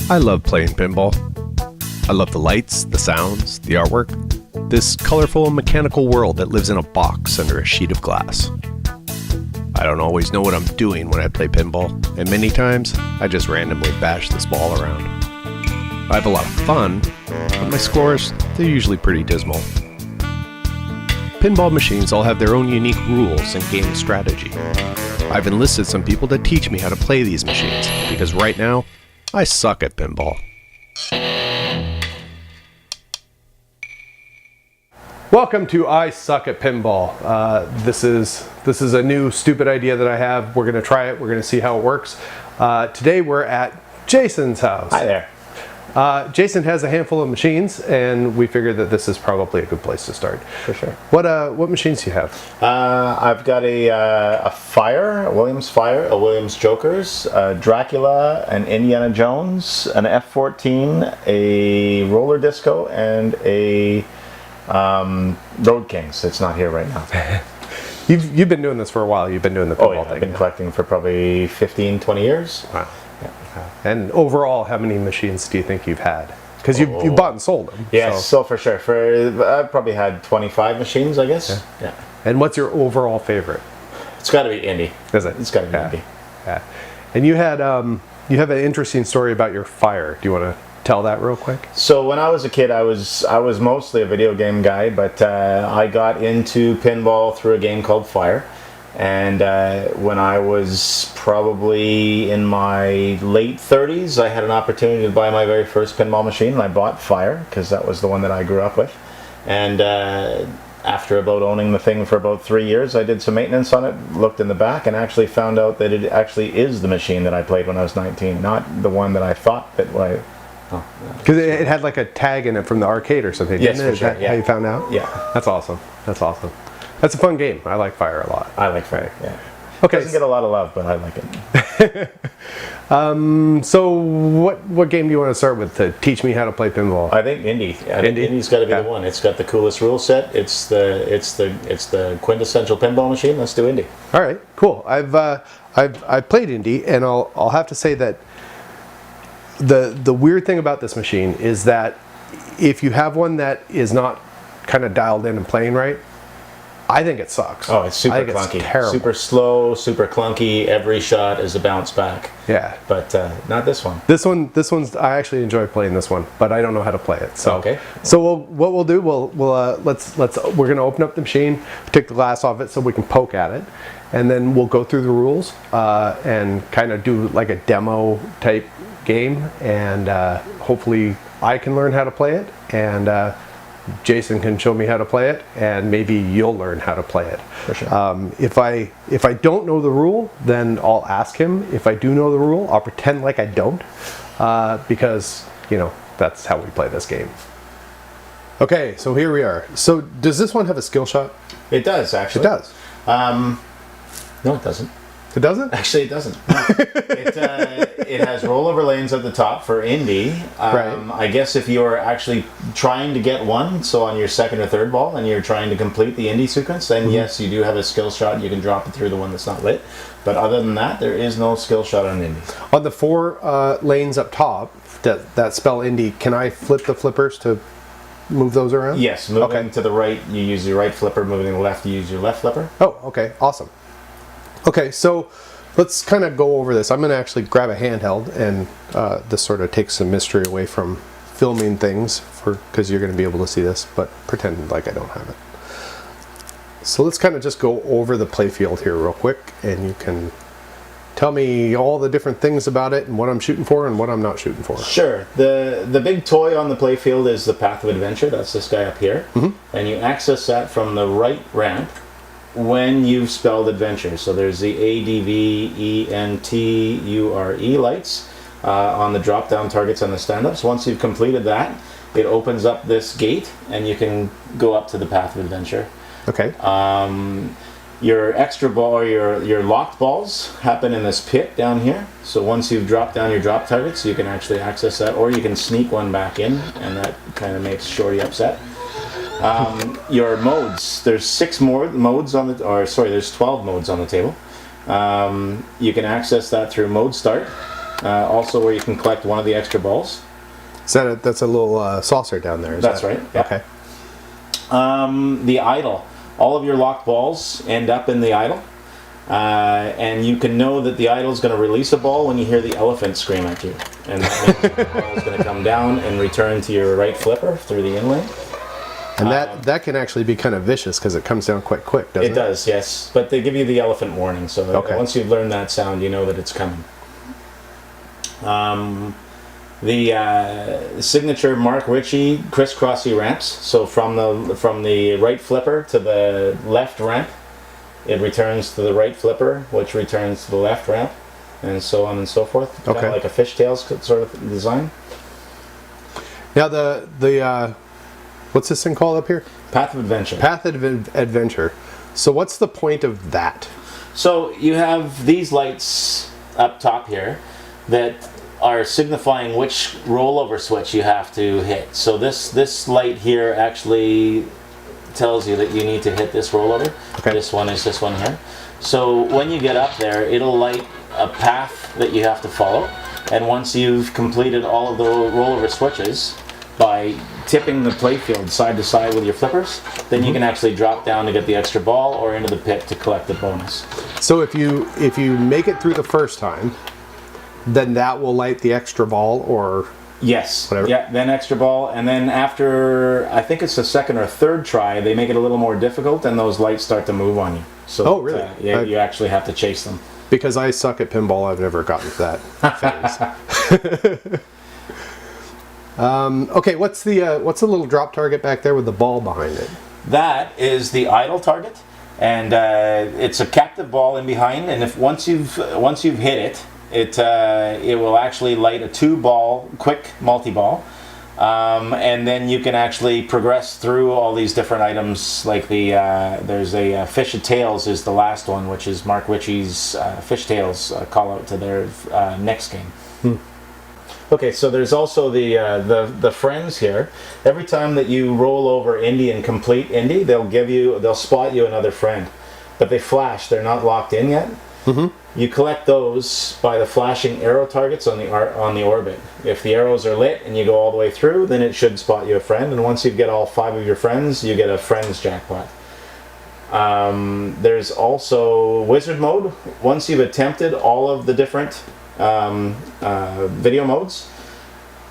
I love playing pinball. I love the lights, the sounds, the artwork. This colorful mechanical world that lives in a box under a sheet of glass. I don't always know what I'm doing when I play pinball, and many times I just randomly bash this ball around. I have a lot of fun, but my scores, they're usually pretty dismal. Pinball machines all have their own unique rules and game strategy. I've enlisted some people to teach me how to play these machines, because right now, I suck at pinball. Welcome to I Suck at Pinball. This is a new stupid idea that I have. We're going to try it. We're going to see how it works. Today we're at Jason's house. Hi there. Jason has a handful of machines, and we figured that this is probably a good place to start. For sure. What machines do you have? I've got a Fire, a Williams Fire, a Williams Jokers, a Dracula, an Indiana Jones, an F-14, a Roller Disco, and a Road Kings. It's not here right now. You've been doing this for a while. You've been doing the pinball thing. I've been collecting for probably 15, 20 years. Wow. And overall, how many machines do you think you've had? Because you bought and sold them. Yes, so for sure. I've probably had 25 machines, I guess. Yeah. And what's your overall favorite? It's got to be Indy. Is it? It's got to be Indy. Yeah. And you have an interesting story about your Fire. Do you want to tell that real quick? So when I was a kid, I was mostly a video game guy, but I got into pinball through a game called Fire. And when I was probably in my late 30s, I had an opportunity to buy my very first pinball machine, and I bought Fire because that was the one that I grew up with. And after about owning the thing for about 3 years, I did some maintenance on it, looked in the back, and actually found out that it actually is the machine that I played when I was 19, not the one that I thought that I... Because it had like a tag in it from the arcade or something, yes, didn't it? For sure, Is that how you found out? Yeah. That's awesome. That's awesome. That's a fun game. I like Fire a lot. I like Fire, yeah. Okay. It doesn't get a lot of love, but I like it. So what game do you want to start with to teach me how to play pinball? I think Indy. Indy's got to be the one. It's got the coolest rule set. It's the quintessential pinball machine. Let's do Indy. All right, cool. I've played Indy, and I'll have to say that the weird thing about this machine is that if you have one that is not kind of dialed in and playing right, I think it sucks. Oh, it's super clunky. It's terrible. Super slow, super clunky. Every shot is a bounce back. Yeah. But not this one. This one's. I actually enjoy playing this one, but I don't know how to play it. So okay. So what we'll do, we're gonna open up the machine, take the glass off it so we can poke at it, and then we'll go through the rules and kind of do like a demo type game, and hopefully I can learn how to play it, and Jason can show me how to play it, and maybe you'll learn how to play it. For sure. If I don't know the rule, then I'll ask him. If I do know the rule, I'll pretend like I don't, because that's how we play this game. Okay, so here we are. So does this one have a skill shot? It does, actually. It does. No, it doesn't. It doesn't? Actually, it doesn't. No. It has rollover lanes at the top for Indy. Right. I guess if you're actually trying to get one, so on your second or third ball, and you're trying to complete the Indy sequence, then yes, you do have a skill shot. You can drop it through the one that's not lit. But other than that, there is no skill shot on Indy. On the 4 lanes up top that spell Indy, can I flip the flippers to move those around? Yes, moving to the right, you use your right flipper. Moving to the left, you use your left flipper. Oh, okay, awesome. Okay, so let's kind of go over this. I'm going to actually grab a handheld, and this sort of takes some mystery away from filming things, because you're going to be able to see this, but pretend like I don't have it. So let's kind of just go over the playfield here real quick, and you can tell me all the different things about it and what I'm shooting for and what I'm not shooting for. Sure. The big toy on the playfield is the Path of Adventure. That's this guy up here. Mm-hmm. And you access that from the right ramp when you've spelled adventure. So there's the ADVENTURE lights on the drop-down targets and the stand-ups. Once you've completed that, it opens up this gate, and you can go up to the Path of Adventure. Okay. Your extra ball, or your locked balls, happen in this pit down here. So once you've dropped down your drop targets, you can actually access that, or you can sneak one back in, and that kind of makes Shorty upset. Your modes, there's 6 more modes on the, or sorry, there's 12 modes on the table. You can access that through mode start, also where you can collect one of the extra balls. Is that that's a little saucer down there? That's right. Yeah. Okay. The idle. All of your locked balls end up in the idle. And you can know that the idle is going to release a ball when you hear the elephant scream at you. And that means the ball is going to come down and return to your right flipper through the inlay. And that can actually be kind of vicious because it comes down quite quick, doesn't it? It does, yes. But they give you the elephant warning, so once you've learned that sound, you know that it's coming. The signature Mark Ritchie crisscrossy ramps. So from the right flipper to the left ramp, it returns to the right flipper, which returns to the left ramp, and so on and so forth. Okay. Kind of like a fishtail sort of design. Now the what's this thing called up here? Path of Adventure. Path of Adventure. So what's the point of that? So you have these lights up top here that are signifying which rollover switch you have to hit. So this light here actually tells you that you need to hit this rollover. Okay. This one is this one here. So when you get up there, it'll light a path that you have to follow. And once you've completed all of the rollover switches by tipping the playfield side to side with your flippers, then you can actually drop down to get the extra ball or into the pit to collect the bonus. So if you make it through the first time, then that will light the extra ball, or yes, whatever. Yeah, then extra ball, and then after I think it's the second or third try, they make it a little more difficult, and those lights start to move on you. So oh, really? You actually have to chase them. Because I suck at pinball, I've never gotten to that phase. Okay, what's the little drop target back there with the ball behind it? That is the idle target, and it's a captive ball in behind. And if once you've hit it, it will actually light a 2-ball quick multi-ball, and then you can actually progress through all these different items. Like there's a Fish of Tails is the last one, which is Mark Ritchie's Fish Tails call out to their next game. Okay, so there's also the friends here. Every time that you roll over Indy and complete Indy, they'll spot you another friend, but they flash. They're not locked in yet. Mm-hmm. You collect those by the flashing arrow targets on the orbit. If the arrows are lit and you go all the way through, then it should spot you a friend. And once you get all 5 of your friends, you get a friends jackpot. There's also wizard mode. Once you've attempted all of the different video modes,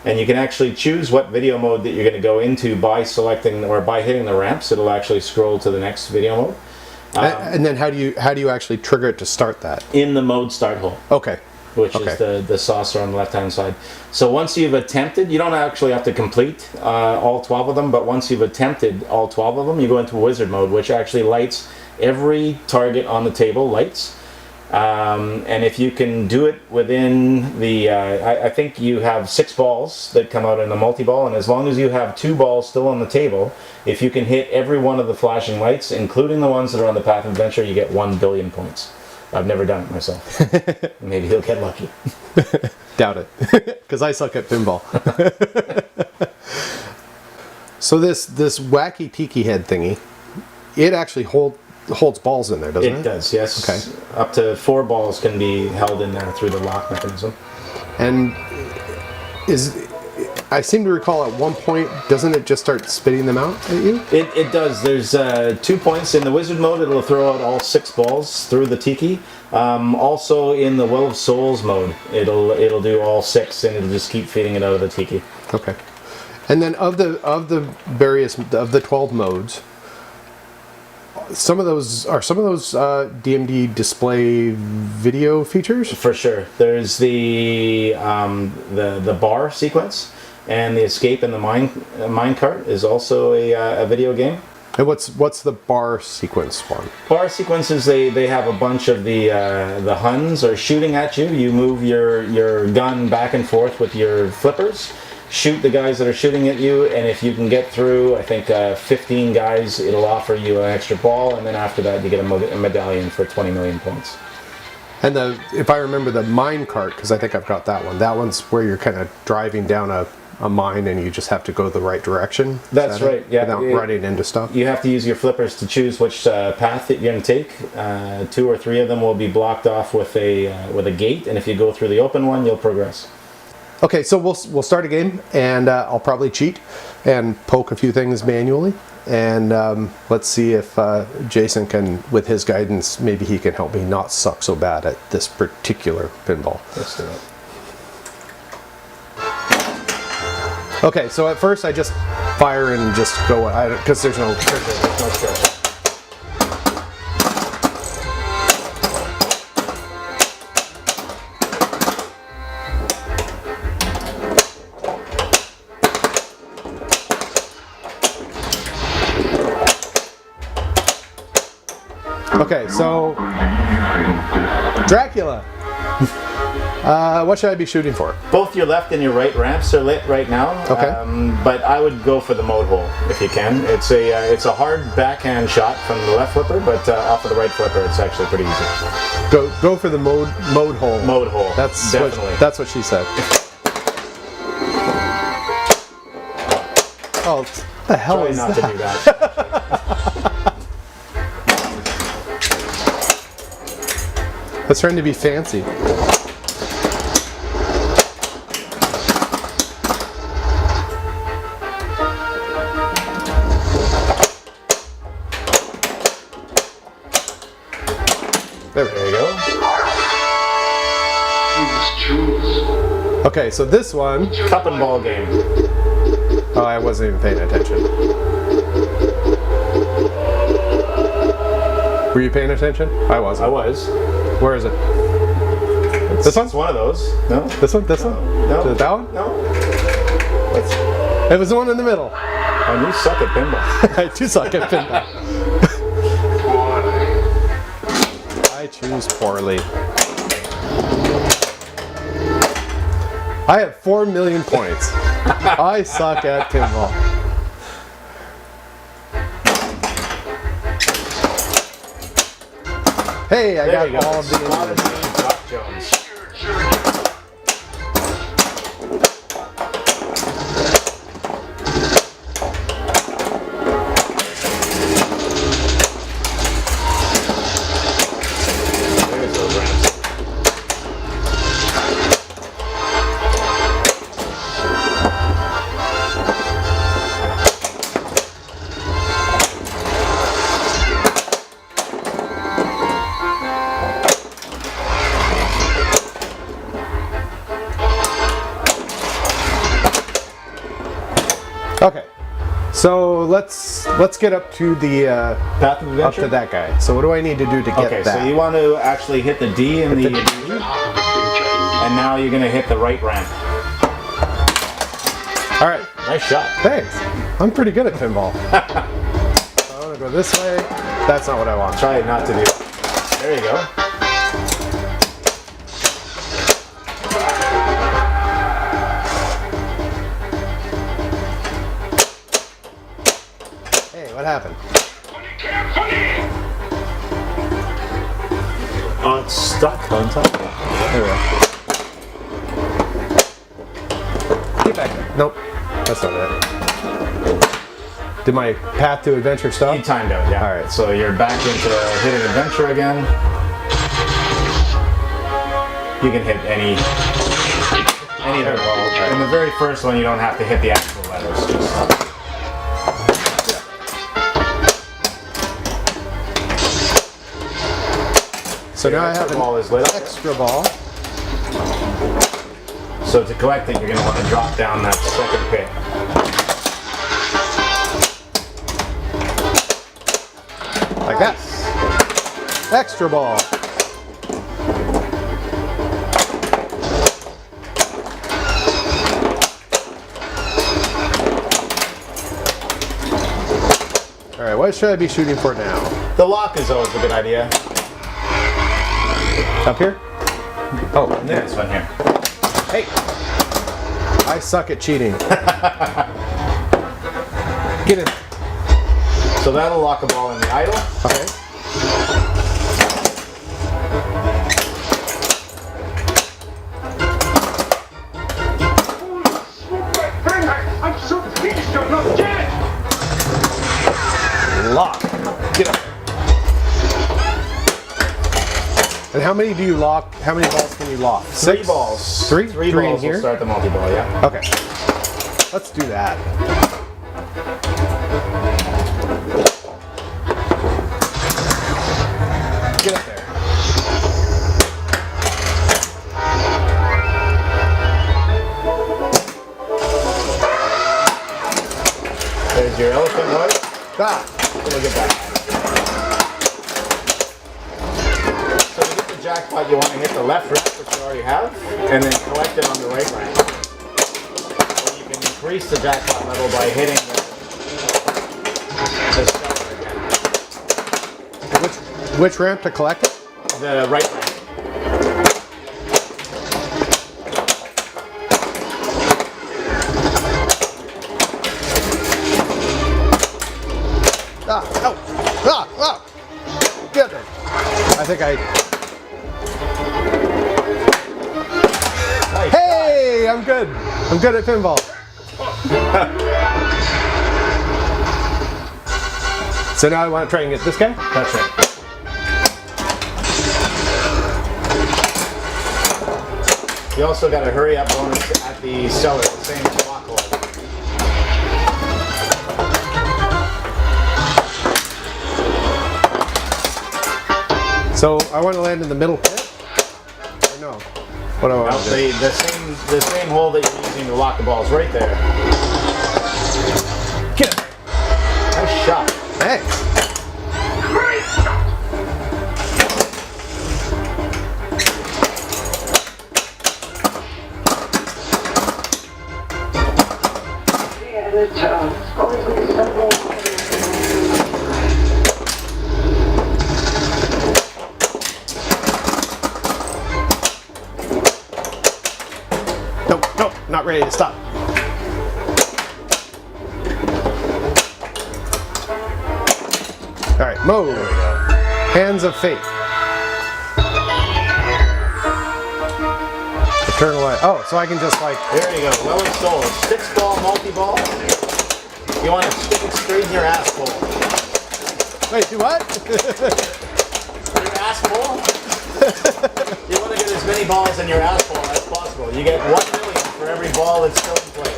and you can actually choose what video mode that you're going to go into by selecting or by hitting the ramps. It'll actually scroll to the next video mode. And then how do you actually trigger it to start that? In the mode start hole. Okay. Which is the saucer on the left hand side. So once you've attempted, you don't actually have to complete all 12 of them, but once you've attempted all 12 of them, you go into wizard mode, which actually lights every target on the table lights. And if you can do it within the, I think you have 6 balls that come out in the multi-ball, and as long as you have 2 balls still on the table, if you can hit every one of the flashing lights, including the ones that are on the Path of Adventure, you get 1 billion points. I've never done it myself. Maybe he'll get lucky. Doubt it, because I suck at pinball. So this wacky tiki head thingy, it actually holds balls in there, doesn't it? It does, yes. Okay. Up to 4 balls can be held in there through the lock mechanism. And I seem to recall at one point, doesn't it just start spitting them out at you? It does. There's 2 points. In the wizard mode, it'll throw out all 6 balls through the tiki. Also in the Well of Souls mode, it'll do all 6, and it'll just keep feeding it out of the tiki. Okay. And then of the 12 modes, some of those DMD display video features? For sure. There's the bar sequence, and the escape in the mine cart is also a video game. And what's the bar sequence one? Bar sequences, they have a bunch of the Huns are shooting at you. You move your gun back and forth with your flippers, shoot the guys that are shooting at you, and if you can get through, I think 15 guys, it'll offer you an extra ball, and then after that you get a medallion for 20 million points. And if I remember the mine cart, because I think I've got that one. That one's where you're kind of driving down a a mine and you just have to go the right direction. That's right. Yeah, without running into stuff. You have to use your flippers to choose which path that you're going to take. 2 or 3 of them will be blocked off with a gate, and if you go through the open one, you'll progress. Okay, so we'll start a game, and I'll probably cheat and poke a few things manually, and let's see if Jason can, with his guidance, maybe he can help me not suck so bad at this particular pinball. Let's do it. Okay, so at first I just fire and just go, because there's no stress. Okay, so Dracula. What should I be shooting for? Both your left and your right ramps are lit right now. Okay. But I would go for the mode hole if you can. It's a hard backhand shot from the left flipper, but off of the right flipper, it's actually pretty easy. Go for the mode hole. Mode hole. That's definitely. That's what she said. Oh, what the hell Try is not that? to do that. That's trying to be fancy. There you go. Okay, so this one. Cup and ball game. Oh, I wasn't even paying attention. Were you paying attention? I wasn't. I was. Where is it? This one? It's one of those. No. This one? This one? No. That one? No. Let's. It was the one in the middle. And you suck at pinball. I do suck at pinball. I choose poorly. I have 4 million points. I suck at pinball. Hey, I There you got go. all of the Spotted Doc Jones. There's those ramps. Okay, so let's get up to the Path of up Adventure? to that guy. So what do I need to do to get Okay, that? so you want to actually hit the D in the and now you're going to hit the right ramp. All right, Nice shot. thanks. I'm pretty good at pinball. I want to go this way. That's not what I want. Try not to do that. There you go. Hey, what happened? Oh, it's stuck on top. There we go. Get back there. Nope, that's not it. Did my path to adventure stop? You timed out, yeah. All right. So you're back into hidden adventure again. You can hit any of them. In the very first one, you don't have to hit the actual letters. Just So now I have the an ball is lit up. extra ball. So to collect it, you're going to want to drop down that second pit. Like that. Extra ball. All right, what should I be shooting for now? The lock is always a good idea. Up here? Oh, Yeah, this one here. hey! I suck at cheating. Get in. So that'll lock a ball in the idle. Okay. how many do you lock? How many balls can you lock? 3 balls. Three? Three Three in balls here? will start the multi-ball, yeah. Okay. Let's do that. Get up there. There's your elephant wood. Ah. Look at that. So to get the jackpot, you want to hit the left ramp, which you already have, and then collect it on the right ramp. So you can increase the jackpot level by hitting the stellar again. Which ramp to collect it? The right ramp. Get there. I think I... Nice. Hey, I'm good. I'm good at pinball. So now I want to try and get this guy? That's it. You also got a hurry up bonus at the cellar, the same block hole. So I want to land in the middle pit? Or no? What do I want No, to do? the same hole that you're using to lock the balls right there. Get it. Nice shot. Thanks. Nope, not ready to stop. All right, move. Hands of Fate. Eternal Light. Oh, so I can just like... There you go. Well installed. 6-ball multi-ball. You want to stick it straight in your asshole. Wait, do what? Your asshole? You want to get as many balls in your asshole as possible. You get 1 million for every ball that's still in play.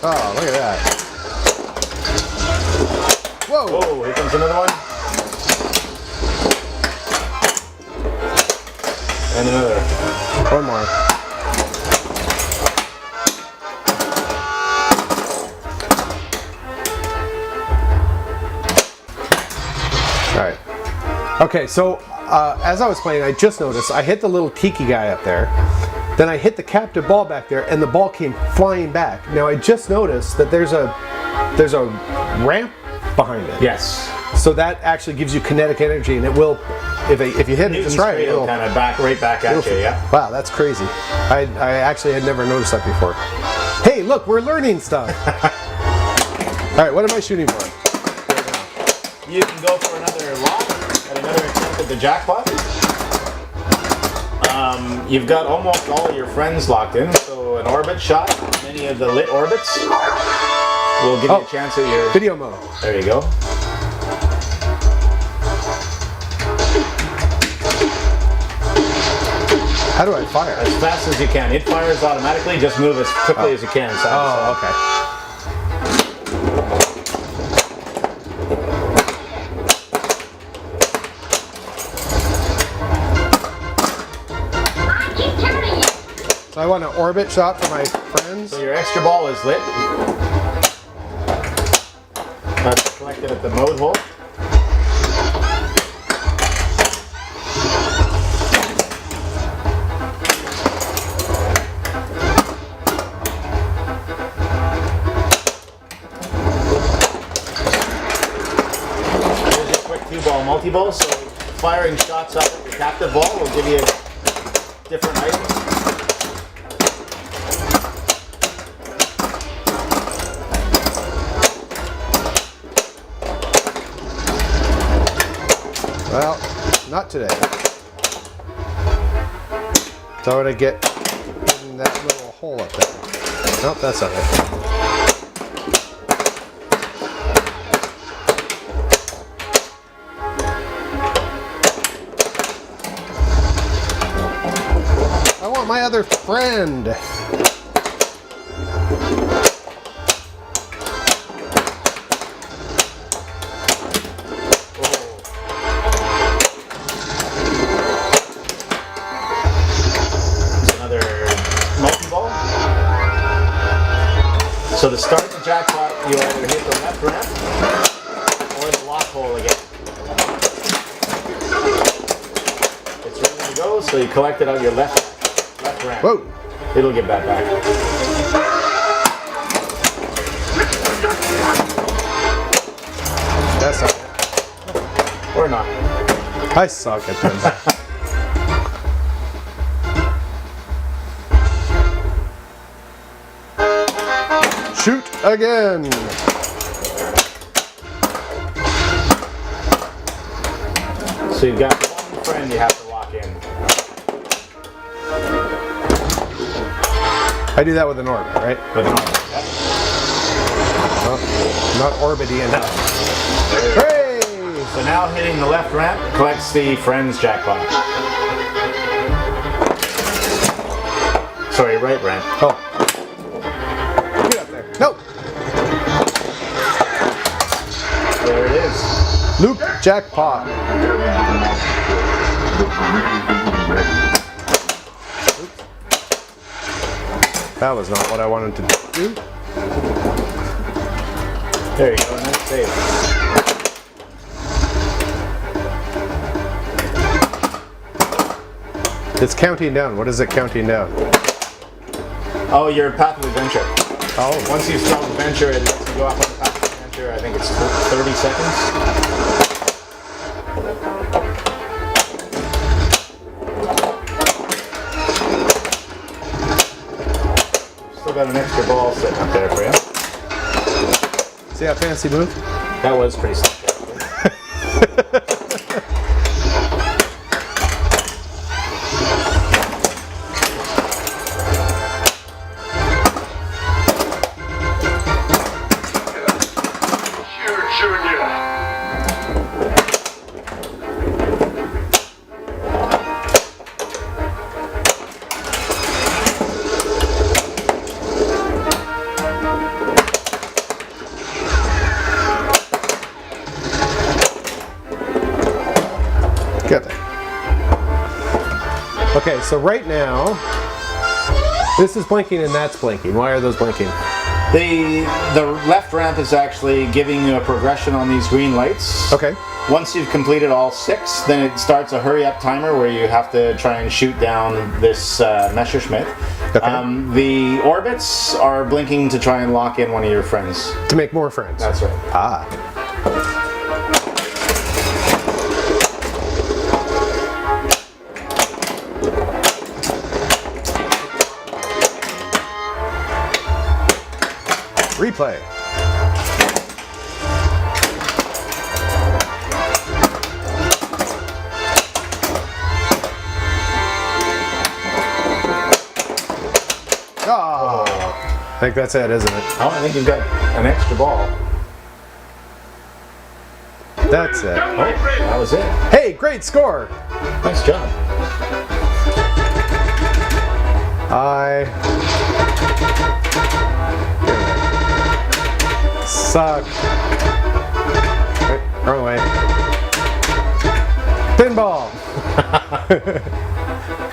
Oh, look at that. Whoa. Oh, here comes another one. And another. One more. All right. Okay, so as I was playing, I just noticed I hit the little tiki guy up there. Then I hit the captive ball back there, and the ball came flying back. Now I just noticed that there's a ramp behind it. Yes. So that actually gives you kinetic energy, and it will, if you hit it just right, it'll kind of right back at you, yeah. Wow, that's crazy. I actually had never noticed that before. Hey, look, we're learning stuff. All right, what am I shooting for? You can go for another lock at another attempt at the jackpot. You've got almost all of your friends locked in, so an orbit shot, many of the lit orbits will give you a chance at your... Video mode. There you go. How do I fire? As fast as you can. It fires automatically, just move as quickly as you can. Side to side. Okay. So I want an orbit shot for my friends. So your extra ball is lit. That's collected at the mode hole. Here's your quick 2-ball multi-ball. So firing shots up at the captive ball will give you different items. Well, not today. So I'm gonna get in that little hole up there. Nope, that's not it. I want my other friend. Another multi-ball. So to start the jackpot, you either hit the left ramp or the lock hole again. It's ready to go, so you collect it on your left ramp. Whoa! It'll get back. That's not it. Or not. I suck at pinball. Shoot again! So you've got one friend you have to lock in. I do that with an orbit, right? With an arm. Well, not orbity enough. Hooray! So now hitting the left ramp collects the friend's jackpot. Sorry, right ramp. Oh. Get up there. Nope. There it is. Loop jackpot. Oops. That was not what I wanted to do. There you go, nice save. It's counting down. What is it counting down? Oh, your path of adventure. Oh, Once you start adventure, it lets you go off on the path of adventure. I think it's 30 seconds. Still got an extra ball sitting up there for you. see that fancy move? That was pretty slick. Good. Okay, so right now, this is blinking and that's blinking. Why are those blinking? The left ramp is actually giving you a progression on these green lights. Okay. Once you've completed all 6, then it starts a hurry up timer where you have to try and shoot down this Messerschmitt. Okay. The orbits are blinking to try and lock in one of your friends. To make more friends. That's right. Ah. Replay. Oh, I think that's it, isn't it? Oh, I think you've got an extra ball. That's it. Oh, that was it. Hey, great score! Nice job. Suck. Wait, wrong way. Pinball!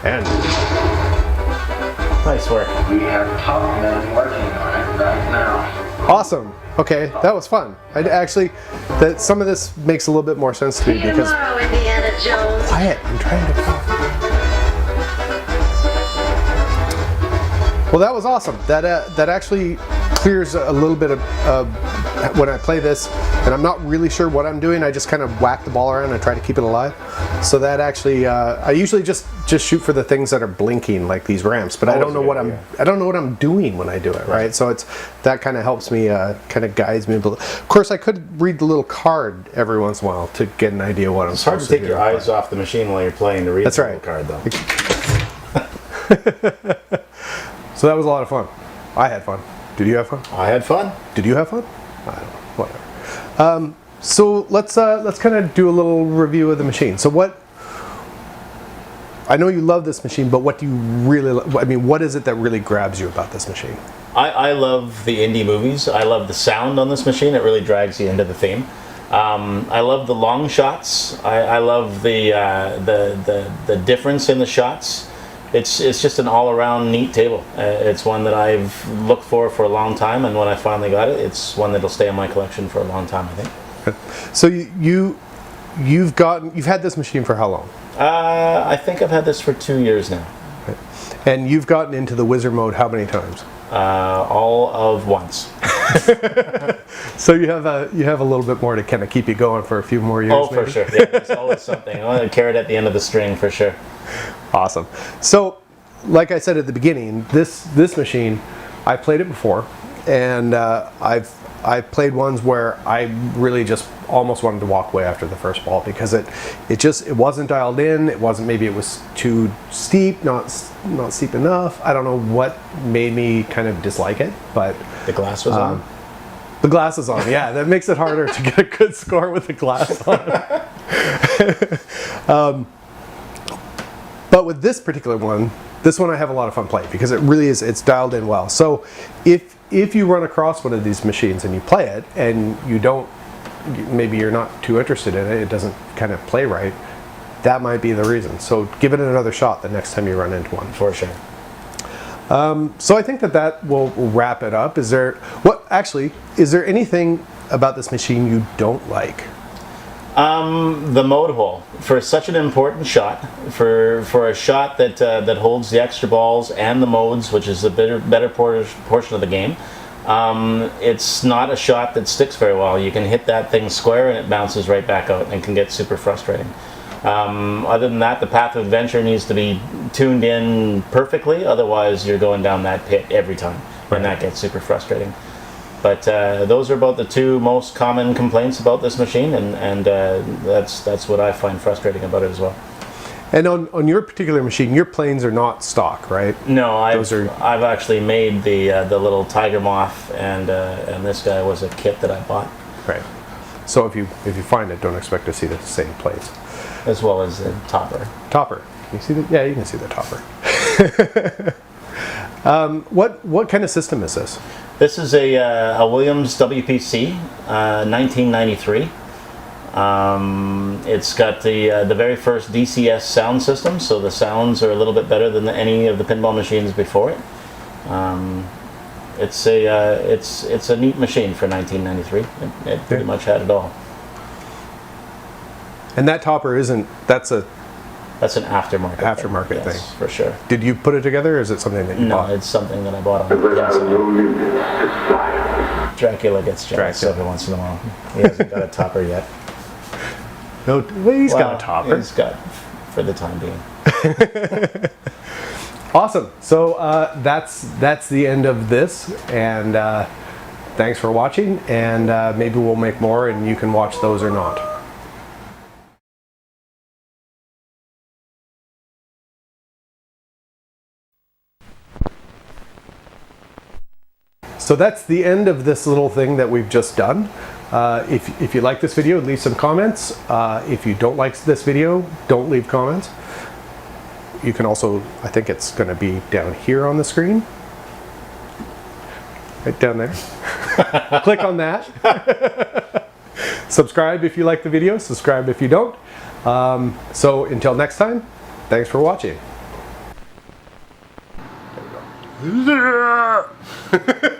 And Nice work. We have top men working on it right now. awesome. Okay, that was fun. That some of this makes a little bit more sense to me because. Tomorrow, Indiana Jones. Quiet, I'm trying to talk. Well, that was awesome. That actually clears a little bit of when I play this, and I'm not really sure what I'm doing. I just kind of whack the ball around and try to keep it alive. So that actually, I usually just shoot for the things that are blinking, like these ramps. But I don't know what I'm doing when I do it. Right. So that kind of helps me, kind of guides me a little. Of course, I could read the little card every once in a while to get an idea what I'm. It's hard to take your eyes off the machine while you're playing to read That's the right. little card, though. So that was a lot of fun. I had fun. Did you have fun? I had fun. Did you have fun? I don't know. Whatever. So let's kind of do a little review of the machine. So what? I know you love this machine, but what do you really? I mean, what is it that really grabs you about this machine? I love the indie movies. I love the sound on this machine. It really drags you into the theme. I love the long shots. I love the difference in the shots. It's just an all-around neat table. It's one that I've looked for a long time, and when I finally got it, it's one that'll stay in my collection for a long time, I think. So you've had this machine for how long? I think I've had this for 2 years now. And you've gotten into the wizard mode how many times? All of once. So you have a little bit more to kind of keep you going for a few more years. Oh, maybe? for sure. Yeah, there's always something. I want a carrot at the end of the string, for sure. Awesome. So, like I said at the beginning, this machine, I played it before, and I've played ones where I really just almost wanted to walk away after the first ball because it wasn't dialed in. Maybe it was too steep, not steep enough. I don't know what made me kind of dislike it, but The glass was on. the glass is on. Yeah, that makes it harder to get a good score with the glass on. But with this particular one, I have a lot of fun playing because it really is, it's dialed in well. So if you run across one of these machines and you play it and maybe you're not too interested in it, it doesn't kind of play right, that might be the reason. So give it another shot the next time you run into one. For sure. So I think that will wrap it up. Is there anything about this machine you don't like? The mode hole. For such an important shot, for a shot that holds the extra balls and the modes, which is a better portion of the game, it's not a shot that sticks very well. You can hit that thing square and it bounces right back out and can get super frustrating. Other than that, the path of adventure needs to be tuned in perfectly, otherwise you're going down that pit every time, and that gets super frustrating. But those are about the two most common complaints about this machine, and that's what I find frustrating about it as well. And on your particular machine, your planes are not stock, right? No, I've actually made the little tiger moth, and this guy was a kit that I bought. Right. So if you find it, don't expect to see the same plates. As well as the topper. Topper. You see the? Yeah, you can see the topper. What kind of system is this? This is a Williams WPC, 1993. It's got the very first DCS sound system, so the sounds are a little bit better than any of the pinball machines before it. It's a neat machine for 1993. It pretty much had it all. And that topper that's an aftermarket thing. Thing. For sure. Did you put it together, or is it something that you bought? No, it's something that I bought on the inside. Dracula gets jealous every once in a while. He hasn't got a topper yet. No, well, he's got a topper. He's got, for the time being. Awesome. So that's the end of this, and thanks for watching. And maybe we'll make more, and you can watch those or not. So that's the end of this little thing that we've just done. If you like this video, leave some comments. If you don't like this video, don't leave comments. You can also, I think it's going to be down here on the screen. Right down there. Click on that. Subscribe if you like the video, subscribe if you don't. So until next time, thanks for watching. There we go.